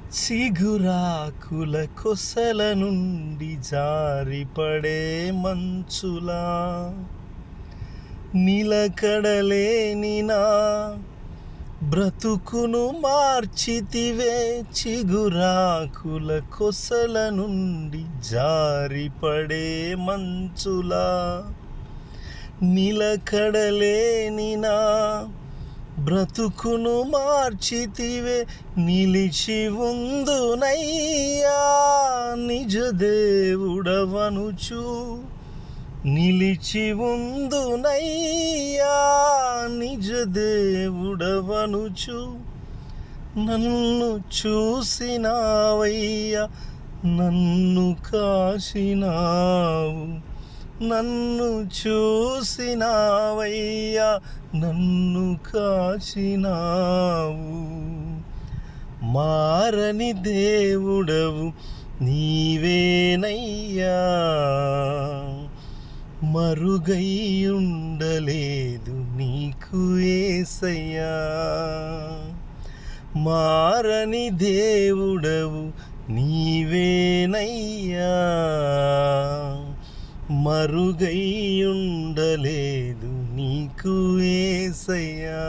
చిగురాకుల కొసల నుండి జారిపడే మంచులా నిలకడలేని నా బ్రతుకును మార్చితివే. చిగురాకుల కొసల నుండి జారిపడే మంచులా నిలకడలేని నా బ్రతుకును మార్చితివే. నిలిచి ఉందునయ్యా నిజ దేవుడవనుచు, నిలిచి ఉందునయ్యా నిజ దేవుడవనుచు. నన్ను చూసినావయ్యా, నన్ను కాసినావు. నన్ను చూసినావయ్యా, నన్ను కాచినావు. మారని దేవుడవు నీవేనయ్యా, మరుగై ఉండలేదు నీకు యేసయ్యా. మారని దేవుడవు నీవేనయ్యా, మరుగై ఉండలేదు నీకు యేసయ్యా.